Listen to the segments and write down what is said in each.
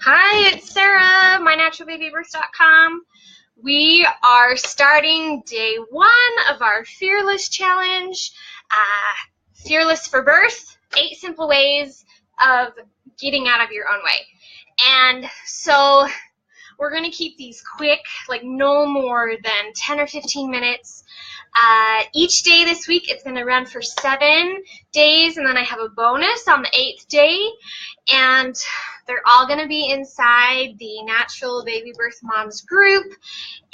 Hi, it's Sarah, mynaturalbabybirth.com. We are starting day 1 of our Fearless Challenge. Fearless for Birth, 8 simple ways of getting out of your own way. And so we're going to keep these quick, like no more than 10 or 15 minutes. Each day this week, it's going to run for 7 days, and then I have a bonus on the 8th day. And they're all going to be inside the Natural Baby Birth Moms group,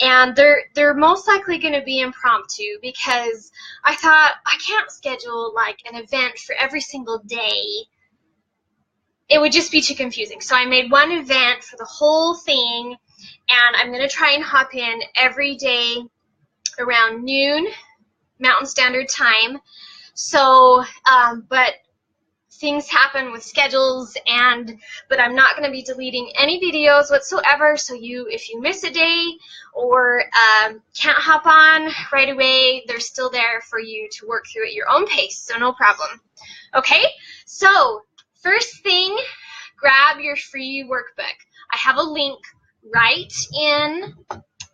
and they're most likely going to be impromptu because I thought I can't schedule like an event for every single day. It would just be too confusing. So I made one event for the whole thing, and I'm going to try and hop in every day around noon Mountain Standard Time. So, but things happen with schedules, but I'm not going to be deleting any videos whatsoever, so if you miss a day or can't hop on right away, they're still there for you to work through at your own pace, so no problem. Okay, so first thing, grab your free workbook. I have a link right in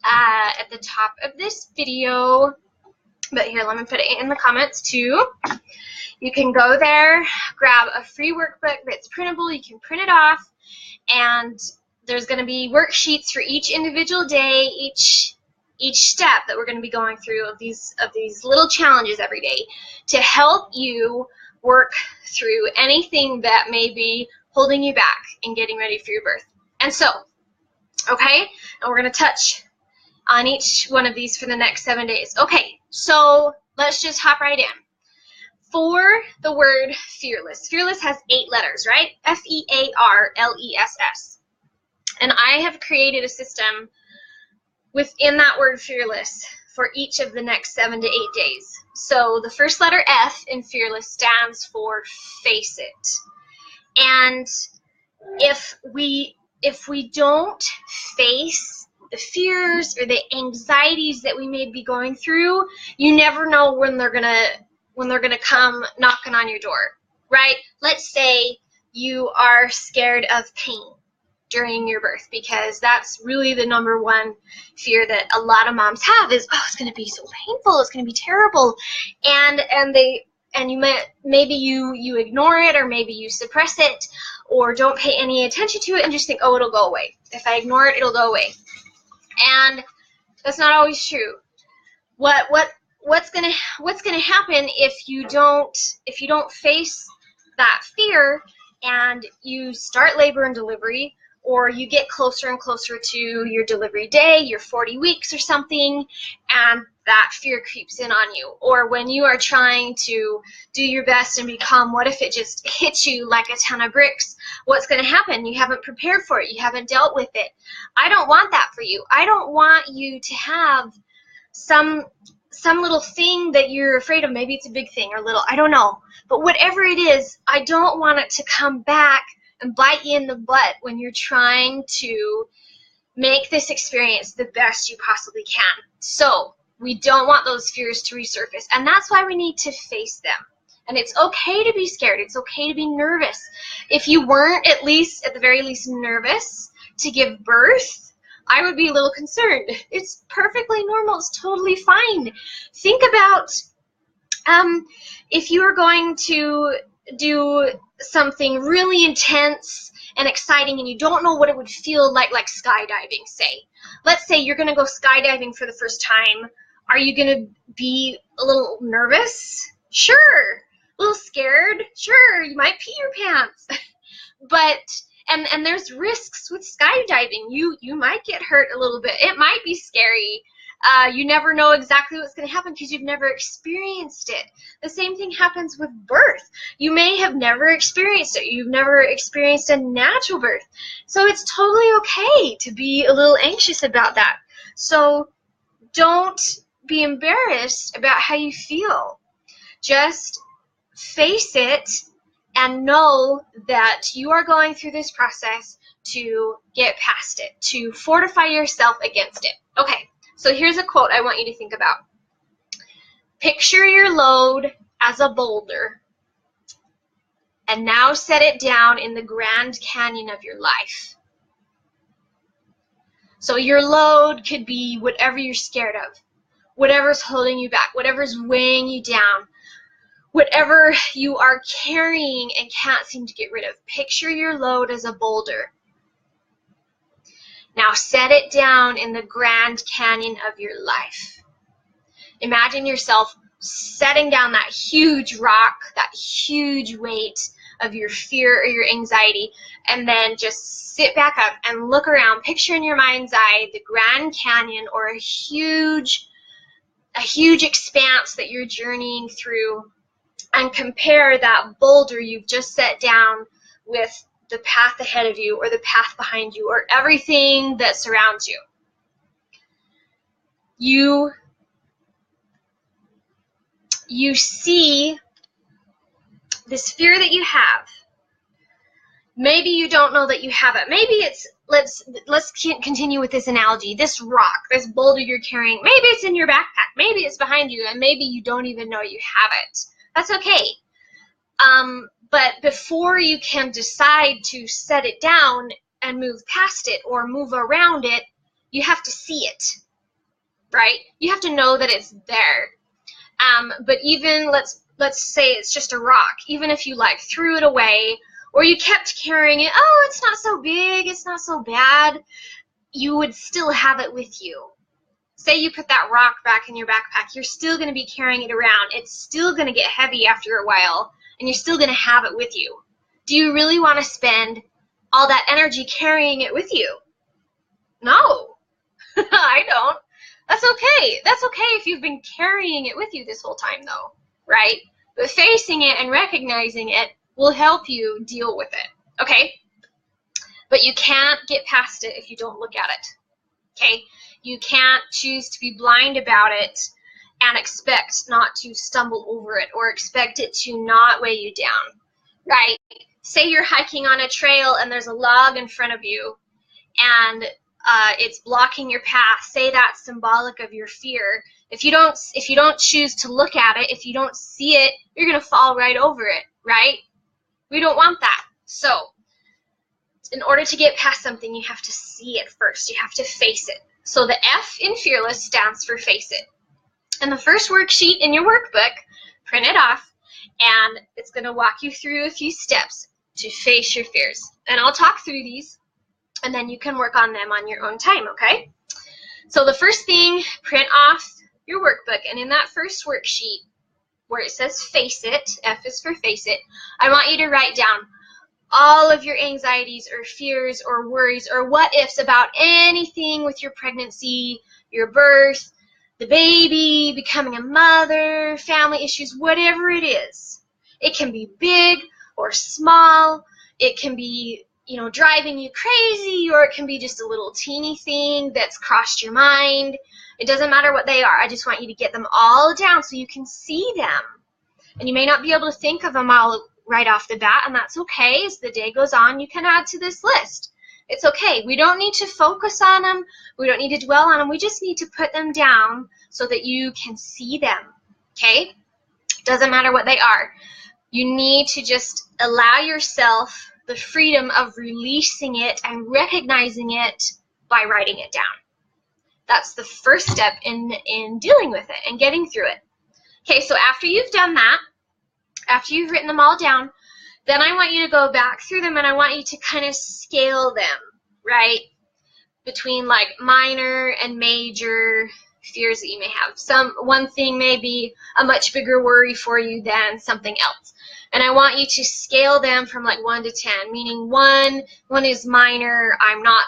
at the top of this video, but here, let me put it in the comments too. You can go there, grab a free workbook that's printable. You can print it off, and there's going to be worksheets for each individual day, each step that we're going to be going through of these little challenges every day to help you work through anything that may be holding you back in getting ready for your birth. And so, okay, and we're going to touch on each one of these for the next 7 days. Okay, so let's just hop right in. For the word fearless. Fearless has 8 letters, right? F-E-A-R-L-E-S-S. And I have created a system within that word fearless for each of the next 7 to 8 days. So the first letter F in fearless stands for face it. And if we don't face the fears or the anxieties that we may be going through, you never know when they're gonna come knocking on your door, right? Let's say you are scared of pain during your birth, because that's really the #1 fear that a lot of moms have is, oh, it's going to be so painful, it's going to be terrible, and maybe you ignore it, or maybe you suppress it, or don't pay any attention to it and just think, oh, it'll go away. If I ignore it, it'll go away. And that's not always true. What's gonna happen if you don't face that fear and you start labor and delivery, or you get closer and closer to your delivery day, your 40 weeks or something, and that fear creeps in on you? Or when you are trying to do your best and be calm, what if it just hits you like a ton of bricks? What's going to happen? You haven't prepared for it. You haven't dealt with it. I don't want that for you. I don't want you to have some little thing that you're afraid of. Maybe it's a big thing or little, I don't know. But whatever it is, I don't want it to come back and bite you in the butt when you're trying to make this experience the best you possibly can. So we don't want those fears to resurface, and that's why we need to face them. And it's okay to be scared. It's okay to be nervous. If you weren't at the very least nervous to give birth, I would be a little concerned. It's perfectly normal. It's totally fine. Think about if you were going to do something really intense and exciting and you don't know what it would feel like skydiving, say. Let's say you're going to go skydiving for the first time. Are you going to be a little nervous? Sure. A little scared? Sure. You might pee your pants. But and there's risks with skydiving. You might get hurt a little bit. It might be scary. You never know exactly what's going to happen because you've never experienced it. The same thing happens with birth. You may have never experienced it. You've never experienced a natural birth. So it's totally okay to be a little anxious about that. So don't be embarrassed about how you feel. Just face it and know that you are going through this process to get past it, to fortify yourself against it. Okay, so here's a quote I want you to think about. Picture your load as a boulder, and now set it down in the Grand Canyon of your life. So your load could be whatever you're scared of, whatever's holding you back, whatever's weighing you down, whatever you are carrying and can't seem to get rid of. Picture your load as a boulder. Now set it down in the Grand Canyon of your life. Imagine yourself setting down that huge rock, that huge weight of your fear or your anxiety, and then just sit back up and look around. Picture in your mind's eye the Grand Canyon, or a huge expanse that you're journeying through, and compare that boulder you've just set down with the path ahead of you, or the path behind you, or everything that surrounds you. You see this fear that you have. Maybe you don't know that you have it. Maybe it's, let's continue with this analogy. This rock, this boulder you're carrying, maybe it's in your backpack, maybe it's behind you, and maybe you don't even know you have it. That's okay. But before you can decide to set it down and move past it or move around it, you have to see it, right? You have to know that it's there. But even, let's say it's just a rock, even if you like threw it away, or you kept carrying it, oh, it's not so big, it's not so bad, you would still have it with you. Say you put that rock back in your backpack, you're still going to be carrying it around. It's still going to get heavy after a while, and you're still going to have it with you. Do you really want to spend all that energy carrying it with you? No, I don't. That's okay. That's okay if you've been carrying it with you this whole time, though, right? But facing it and recognizing it will help you deal with it, okay? But you can't get past it if you don't look at it, okay? You can't choose to be blind about it and expect not to stumble over it, or expect it to not weigh you down, right? Say you're hiking on a trail and there's a log in front of you and it's blocking your path. Say that's symbolic of your fear. If you don't choose to look at it, if you don't see it, you're going to fall right over it, right? We don't want that. So in order to get past something, you have to see it first. You have to face it. So the F in fearless stands for face it. And the first worksheet in your workbook, print it off, and it's going to walk you through a few steps to face your fears. And I'll talk through these, and then you can work on them on your own time, okay? So the first thing, print off your workbook, and in that first worksheet where it says face it, F is for face it, I want you to write down all of your anxieties or fears or worries or what ifs about anything with your pregnancy, your birth, the baby, becoming a mother, family issues, whatever it is. It can be big or small. It can be, driving you crazy, or it can be just a little teeny thing that's crossed your mind. It doesn't matter what they are. I just want you to get them all down so you can see them. And you may not be able to think of them all right off the bat, and that's okay. As the day goes on, you can add to this list. It's okay. We don't need to focus on them. We don't need to dwell on them. We just need to put them down so that you can see them, okay? Doesn't matter what they are. You need to just allow yourself the freedom of releasing it and recognizing it by writing it down. That's the first step in dealing with it and getting through it. Okay, so after you've done that, after you've written them all down, then I want you to go back through them and I want you to kind of scale them, right? Between like minor and major fears that you may have. One thing may be a much bigger worry for you than something else. And I want you to scale them from like 1 to 10, meaning one is minor, I'm not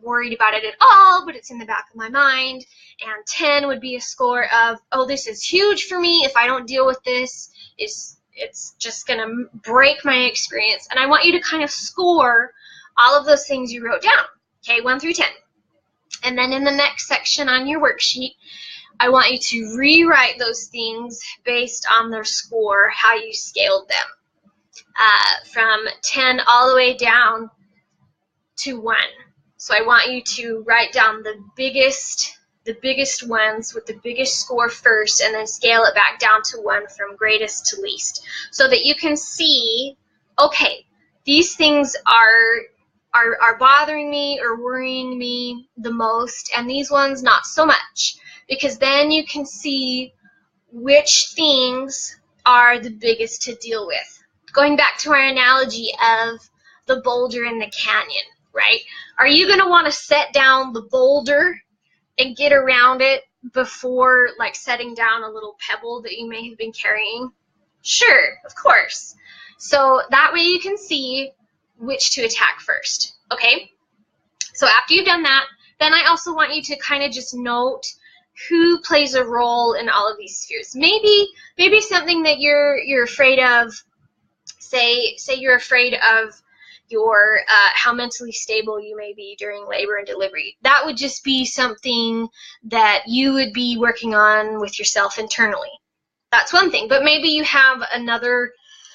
worried about it at all, but it's in the back of my mind. And 10 would be a score of, oh, this is huge for me. If I don't deal with this, it's just going to break my experience. And I want you to kind of score all of those things you wrote down, okay, 1 through 10. And then in the next section on your worksheet, I want you to rewrite those things based on their score, how you scaled them, from 10 all the way down to 1. So I want you to write down the biggest ones with the biggest score first, and then scale it back down to 1 from greatest to least, so that you can see, okay, these things are are bothering me or worrying me the most, and these ones not so much, because then you can see which things are the biggest to deal with. Going back to our analogy of the boulder in the canyon, right? Are you going to want to set down the boulder and get around it before like setting down a little pebble that you may have been carrying? Sure, of course. So that way you can see which to attack first, okay? So after you've done that, then I also want you to kind of just note who plays a role in all of these spheres. Maybe something that you're afraid of, say you're afraid of your how mentally stable you may be during labor and delivery. That would just be something that you would be working on with yourself internally. That's one thing. But maybe you have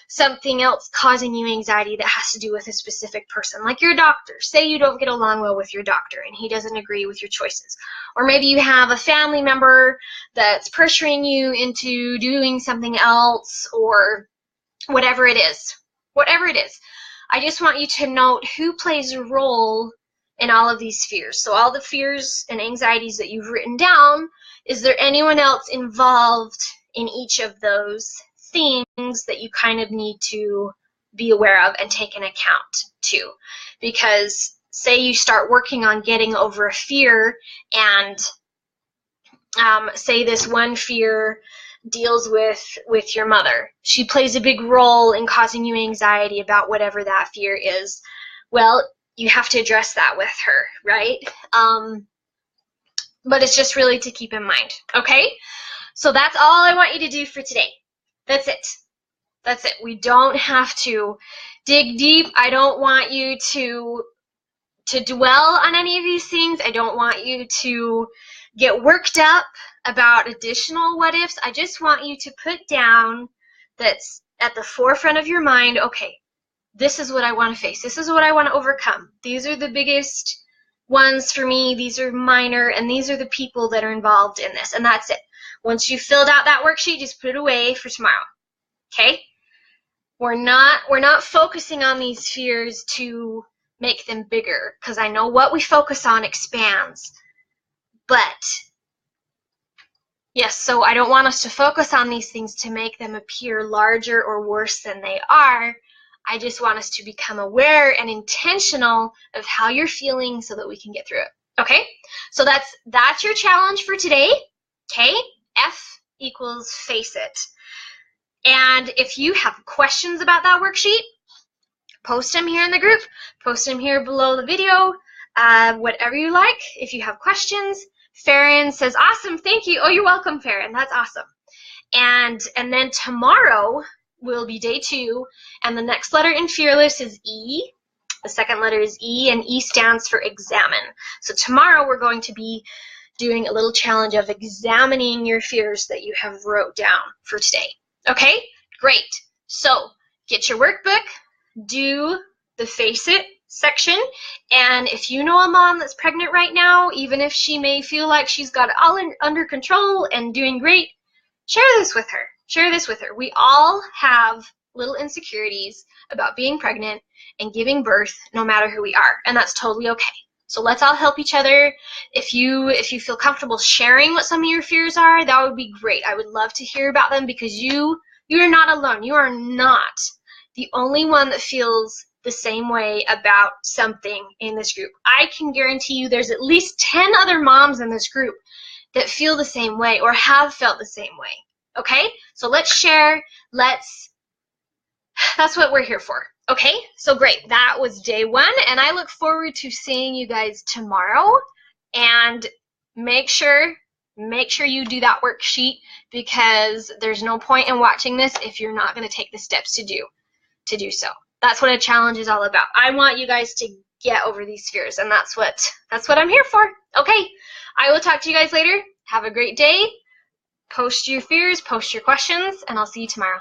something else causing you anxiety that has to do with a specific person, like your doctor. Say you don't get along well with your doctor and he doesn't agree with your choices. Or maybe you have a family member that's pressuring you into doing something else, or whatever it is. Whatever it is. I just want you to note who plays a role in all of these fears. So all the fears and anxieties that you've written down, is there anyone else involved in each of those things that you kind of need to be aware of and take an account to? Because say you start working on getting over a fear, and say this one fear deals with your mother. She plays a big role in causing you anxiety about whatever that fear is. Well, you have to address that with her, right? But it's just really to keep in mind, okay? So that's all I want you to do for today. That's it. That's it. We don't have to dig deep. I don't want you to dwell on any of these things. I don't want you to get worked up about additional what ifs. I just want you to put down that's at the forefront of your mind, okay, this is what I want to face. This is what I want to overcome. These are the biggest ones for me. These are minor, and these are the people that are involved in this. And that's it. Once you've filled out that worksheet, just put it away for tomorrow. Okay? We're not focusing on these fears to make them bigger, because I know what we focus on expands. But yes, so I don't want us to focus on these things to make them appear larger or worse than they are. I just want us to become aware and intentional of how you're feeling so that we can get through it. Okay? So that's your challenge for today. Okay? F equals face it. And if you have questions about that worksheet, post them here in the group. Post them here below the video. Whatever you like. If you have questions. Farron says, awesome, thank you. Oh, you're welcome, Farron. That's awesome. And then tomorrow will be day 2, and the next letter in Fearless is E. The second letter is E, and E stands for examine. So tomorrow we're going to be doing a little challenge of examining your fears that you have wrote down for today. Okay? Great. So get your workbook, do the face it section, and if you know a mom that's pregnant right now, even if she may feel like she's got it all under control and doing great, share this with her. Share this with her. We all have little insecurities about being pregnant and giving birth, no matter who we are, and that's totally okay. So let's all help each other. If you feel comfortable sharing what some of your fears are, that would be great. I would love to hear about them, because you are not alone. You are not the only one that feels the same way about something in this group. I can guarantee you there's at least 10 other moms in this group that feel the same way or have felt the same way. Okay? So let's share. That's what we're here for. Okay? So great. That was day 1, and I look forward to seeing you guys tomorrow. And make sure you do that worksheet, because there's no point in watching this if you're not going to take the steps to do so. That's what a challenge is all about. I want you guys to get over these fears, and that's what I'm here for. Okay? I will talk to you guys later. Have a great day. Post your fears, post your questions, and I'll see you tomorrow.